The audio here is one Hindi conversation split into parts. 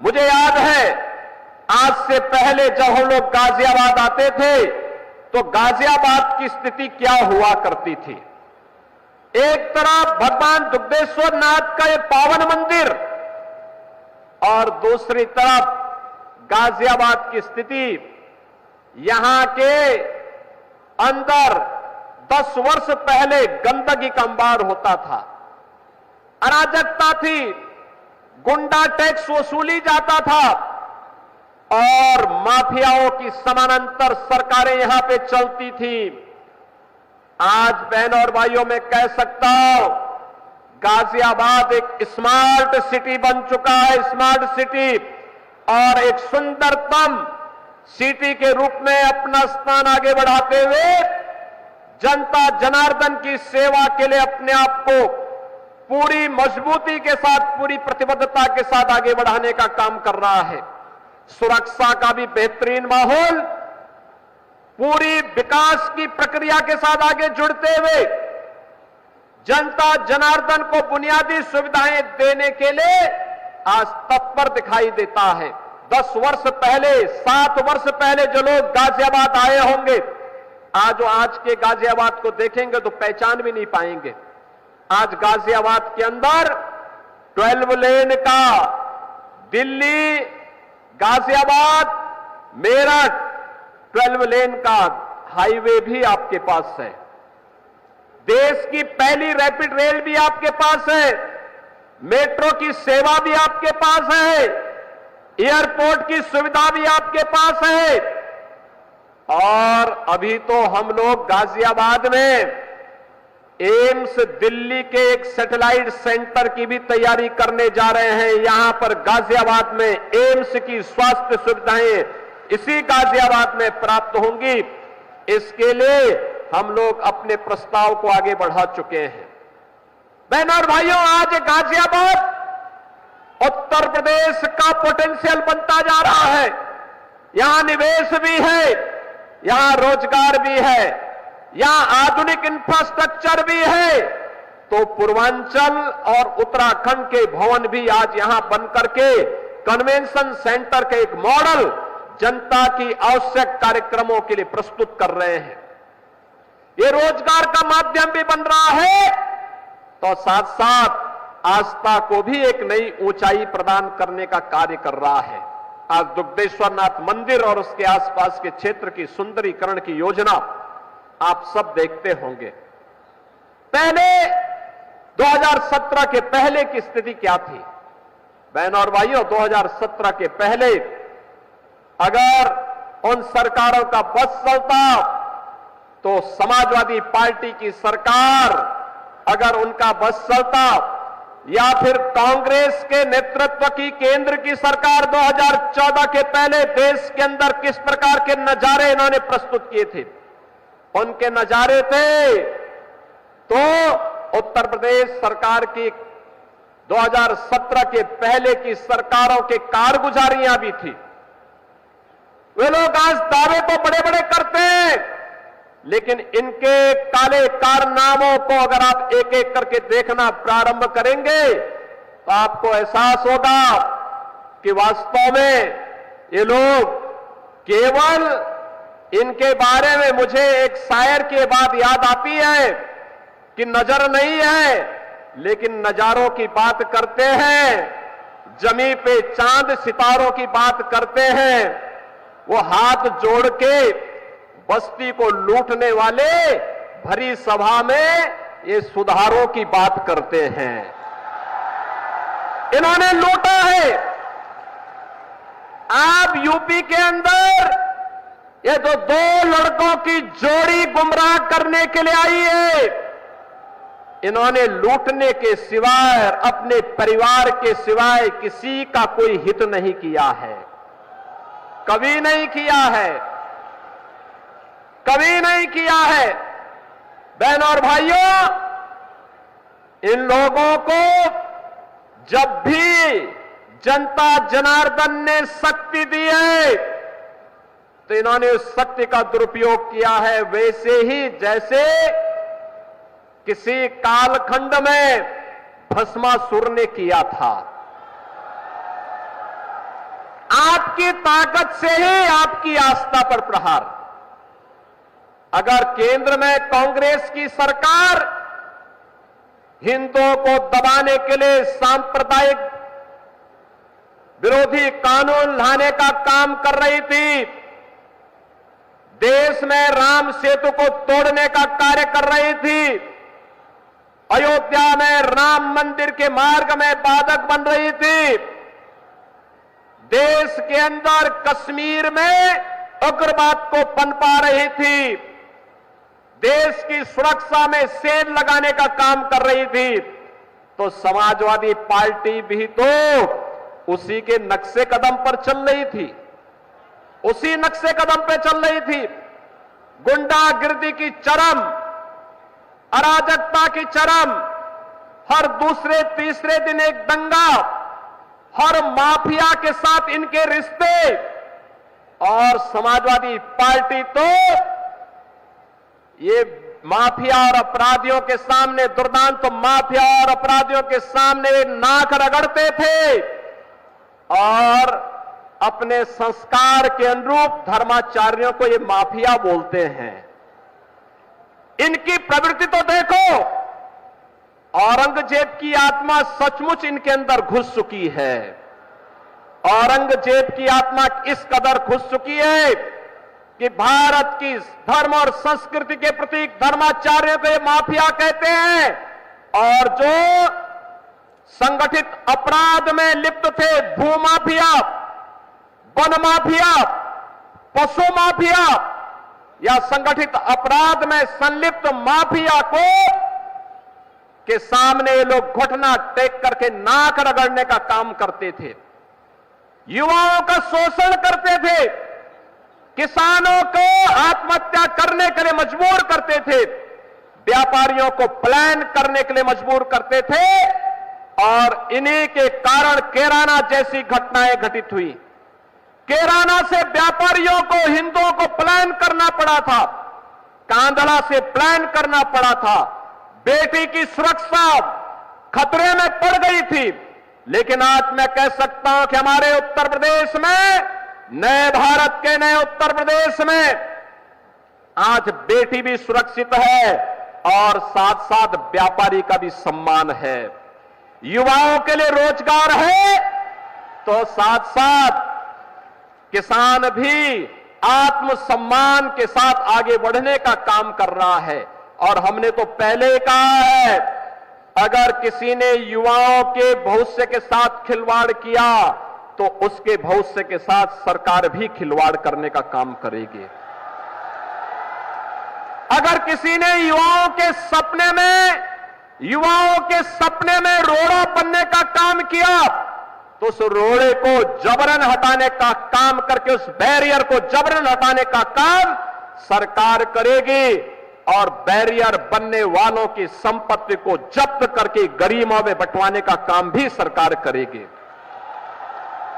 मुझे याद है आज से पहले जब हम लोग गाजियाबाद आते थे तो गाजियाबाद की स्थिति क्या हुआ करती थी। एक तरफ भगवान दुग्धेश्वर नाथ का ये पावन मंदिर और दूसरी तरफ गाजियाबाद की स्थिति, यहां के अंदर 10 वर्ष पहले गंदगी का अंबार होता था, अराजकता थी, गुंडा टैक्स वसूली जाता था और माफियाओं की समानांतर सरकारें यहां पे चलती थी। आज बहनों और भाइयों मैं कह सकता हूं गाजियाबाद एक स्मार्ट सिटी बन चुका है, स्मार्ट सिटी, और एक सुंदरतम सिटी के रूप में अपना स्थान आगे बढ़ाते हुए जनता जनार्दन की सेवा के लिए अपने आप को पूरी मजबूती के साथ, पूरी प्रतिबद्धता के साथ आगे बढ़ाने का काम कर रहा है। सुरक्षा का भी बेहतरीन माहौल, पूरी विकास की प्रक्रिया के साथ आगे जुड़ते हुए जनता जनार्दन को बुनियादी सुविधाएं देने के लिए आज तत्पर दिखाई देता है। 10 वर्ष पहले, 7 वर्ष पहले जो लोग गाजियाबाद आए होंगे, आज के गाजियाबाद को देखेंगे तो पहचान भी नहीं पाएंगे। आज गाजियाबाद के अंदर 12 लेन का दिल्ली गाजियाबाद मेरठ 12 लेन का हाईवे भी आपके पास है। देश की पहली रैपिड रेल भी आपके पास है, मेट्रो की सेवा भी आपके पास है, एयरपोर्ट की सुविधा भी आपके पास है। और अभी तो हम लोग गाजियाबाद में एम्स दिल्ली के एक सैटेलाइट सेंटर की भी तैयारी करने जा रहे हैं। यहां पर गाजियाबाद में एम्स की स्वास्थ्य सुविधाएं इसी गाजियाबाद में प्राप्त होंगी। इसके लिए हम लोग अपने प्रस्ताव को आगे बढ़ा चुके हैं। बहनों और भाइयों, आज गाजियाबाद उत्तर प्रदेश का पोटेंशियल बनता जा रहा है। यहां निवेश भी है, यहां रोजगार भी है, यहां आधुनिक इंफ्रास्ट्रक्चर भी है। तो पूर्वांचल और उत्तराखंड के भवन भी आज यहां बनकर के कन्वेंशन सेंटर के एक मॉडल जनता की आवश्यक कार्यक्रमों के लिए प्रस्तुत कर रहे हैं। ये रोजगार का माध्यम भी बन रहा है, तो साथ साथ आस्था को भी एक नई ऊंचाई प्रदान करने का कार्य कर रहा है। आज दुग्धेश्वर नाथ मंदिर और उसके आसपास के क्षेत्र की सुंदरीकरण की योजना आप सब देखते होंगे। पहले 2017 के पहले की स्थिति क्या थी? बहनों और भाइयों, 2017 के पहले अगर उन सरकारों का बस चलता तो समाजवादी पार्टी की सरकार, अगर उनका बस चलता, या फिर कांग्रेस के नेतृत्व की केंद्र की सरकार 2014 के पहले देश के अंदर किस प्रकार के नजारे इन्होंने प्रस्तुत किए थे, उनके नजारे थे तो उत्तर प्रदेश सरकार की 2017 के पहले की सरकारों के कारगुजारियां भी थी। वे लोग आज दावे तो बड़े बड़े करते हैं, लेकिन इनके काले कारनामों को अगर आप एक एक करके देखना प्रारंभ करेंगे तो आपको एहसास होगा कि वास्तव में ये लोग केवल, इनके बारे में मुझे एक शायर की बात याद आती है कि नजर नहीं है लेकिन नजारों की बात करते हैं, जमी पे चांद सितारों की बात करते हैं। वो हाथ जोड़ के बस्ती को लूटने वाले भरी सभा में ये सुधारों की बात करते हैं। इन्होंने लूटा है। आप यूपी के अंदर ये तो 2 लड़कों की जोड़ी गुमराह करने के लिए आई है। इन्होंने लूटने के सिवाय, अपने परिवार के सिवाय किसी का कोई हित नहीं किया है, कभी नहीं किया है, कभी नहीं किया है। बहनों और भाइयों, इन लोगों को जब भी जनता जनार्दन ने शक्ति दी है तो इन्होंने उस शक्ति का दुरुपयोग किया है, वैसे ही जैसे किसी कालखंड में भस्मासुर ने किया था। आपकी ताकत से ही आपकी आस्था पर प्रहार। अगर केंद्र में कांग्रेस की सरकार हिंदुओं को दबाने के लिए सांप्रदायिक विरोधी कानून लाने का काम कर रही थी, देश में राम सेतु को तोड़ने का कार्य कर रही थी, अयोध्या में राम मंदिर के मार्ग में बाधक बन रही थी, देश के अंदर कश्मीर में उग्रवाद को पनपा रही थी, देश की सुरक्षा में सेल लगाने का काम कर रही थी, तो समाजवादी पार्टी भी तो उसी के नक्शे कदम पर चल रही थी, उसी नक्शे कदम पे चल रही थी। गुंडागिर्दी की चरम, अराजकता की चरम, हर दूसरे तीसरे दिन एक दंगा, हर माफिया के साथ इनके रिश्ते, और समाजवादी पार्टी तो ये माफिया और अपराधियों के सामने, दुर्दांत माफिया और अपराधियों के सामने नाक रगड़ते थे और अपने संस्कार के अनुरूप धर्माचार्यों को ये माफिया बोलते हैं। इनकी प्रवृत्ति तो देखो, औरंगजेब की आत्मा सचमुच इनके अंदर घुस चुकी है। औरंगजेब की आत्मा इस कदर घुस चुकी है कि भारत की धर्म और संस्कृति के प्रतीक धर्माचार्यों को ये माफिया कहते हैं, और जो संगठित अपराध में लिप्त थे, भूमाफिया, वन माफिया, पशु माफिया या संगठित अपराध में संलिप्त माफिया को के सामने ये लोग घुटना टेक करके नाक रगड़ने का काम करते थे, युवाओं का शोषण करते थे, किसानों को आत्महत्या करने के लिए मजबूर करते थे, व्यापारियों को प्लान करने के लिए मजबूर करते थे, और इन्हीं के कारण कैराना जैसी घटनाएं घटित हुई। कैराना से व्यापारियों को, हिंदुओं को प्लान करना पड़ा था, कांधला से प्लान करना पड़ा था, बेटी की सुरक्षा खतरे में पड़ गई थी। लेकिन आज मैं कह सकता हूं कि हमारे उत्तर प्रदेश में, नए भारत के नए उत्तर प्रदेश में आज बेटी भी सुरक्षित है और साथ साथ व्यापारी का भी सम्मान है, युवाओं के लिए रोजगार है, तो साथ साथ किसान भी आत्मसम्मान के साथ आगे बढ़ने का काम कर रहा है। और हमने तो पहले कहा है, अगर किसी ने युवाओं के भविष्य के साथ खिलवाड़ किया तो उसके भविष्य के साथ सरकार भी खिलवाड़ करने का काम करेगी। अगर किसी ने युवाओं के सपने में रोड़ा बनने का काम किया तो उस रोड़े को जबरन हटाने का काम करके, उस बैरियर को जबरन हटाने का काम सरकार करेगी, और बैरियर बनने वालों की संपत्ति को जब्त करके गरीबों में बंटवाने का काम भी सरकार करेगी।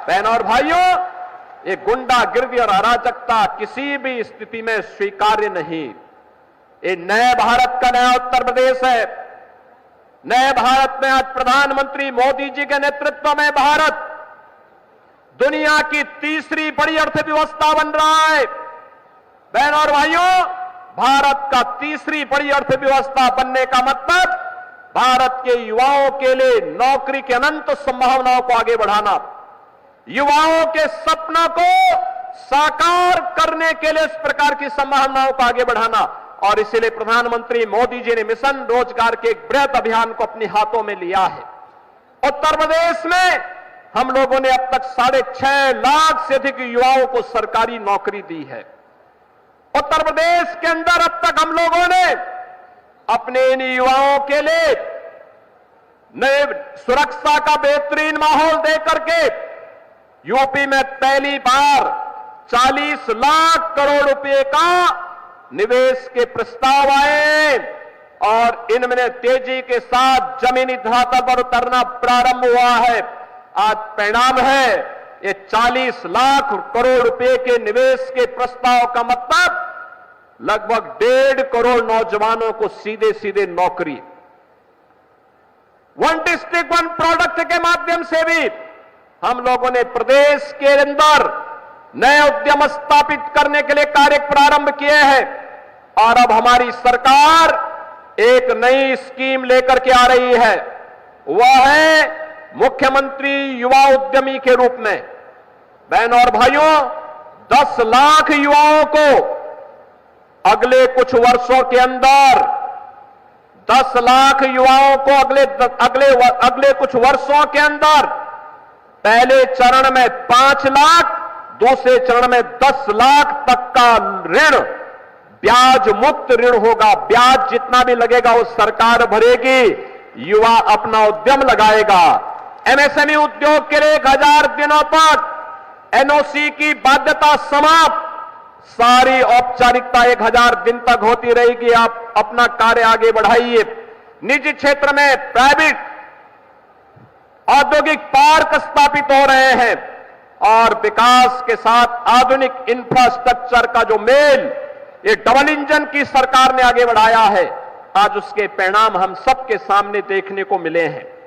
बहनों और भाइयों, ये गुंडागिर्दी और अराजकता किसी भी स्थिति में स्वीकार्य नहीं। ये नए भारत का नया उत्तर प्रदेश है। नए भारत में आज प्रधानमंत्री मोदी जी के नेतृत्व में भारत दुनिया की तीसरी बड़ी अर्थव्यवस्था बन रहा है। बहनों और भाइयों, भारत का तीसरी बड़ी अर्थव्यवस्था बनने का मतलब भारत के युवाओं के लिए नौकरी की अनंत संभावनाओं को आगे बढ़ाना, युवाओं के सपनों को साकार करने के लिए इस प्रकार की संभावनाओं को आगे बढ़ाना। और इसलिए प्रधानमंत्री मोदी जी ने मिशन रोजगार के एक बृहद अभियान को अपने हाथों में लिया है। उत्तर प्रदेश में हम लोगों ने अब तक 6.5 लाख से अधिक युवाओं को सरकारी नौकरी दी है। उत्तर प्रदेश के अंदर अब तक हम लोगों ने अपने इन युवाओं के लिए नए सुरक्षा का बेहतरीन माहौल देकर के यूपी में पहली बार 40 लाख करोड़ रुपए का निवेश के प्रस्ताव आए, और इनमें तेजी के साथ जमीनी धरातल पर उतरना प्रारंभ हुआ है। आज परिणाम है, ये 40 लाख करोड़ रुपए के निवेश के प्रस्ताव का मतलब लगभग 1.5 करोड़ नौजवानों को सीधे सीधे नौकरी, वन डिस्ट्रिक्ट वन प्रोडक्ट के माध्यम से भी हम लोगों ने प्रदेश के अंदर नए उद्यम स्थापित करने के लिए कार्य प्रारंभ किए हैं और अब हमारी सरकार एक नई स्कीम लेकर के आ रही है। वह है मुख्यमंत्री युवा उद्यमी के रूप में। बहनों और भाइयों, 10 लाख युवाओं को अगले कुछ वर्षों के अंदर 10 लाख युवाओं को अगले कुछ वर्षों के अंदर पहले चरण में 5 लाख, दूसरे चरण में 10 लाख तक का ऋण, ब्याज मुक्त ऋण होगा। ब्याज जितना भी लगेगा वो सरकार भरेगी, युवा अपना उद्यम लगाएगा। एमएसएमई उद्योग के लिए 1000 दिनों तक एनओसी की बाध्यता समाप्त, सारी औपचारिकता 1000 दिन तक होती रहेगी। आप अपना कार्य आगे बढ़ाइए। निजी क्षेत्र में प्राइवेट औद्योगिक पार्क स्थापित हो रहे हैं और विकास के साथ आधुनिक इंफ्रास्ट्रक्चर का जो मेल, ये डबल इंजन की सरकार ने आगे बढ़ाया है। आज उसके परिणाम हम सबके सामने देखने को मिले हैं।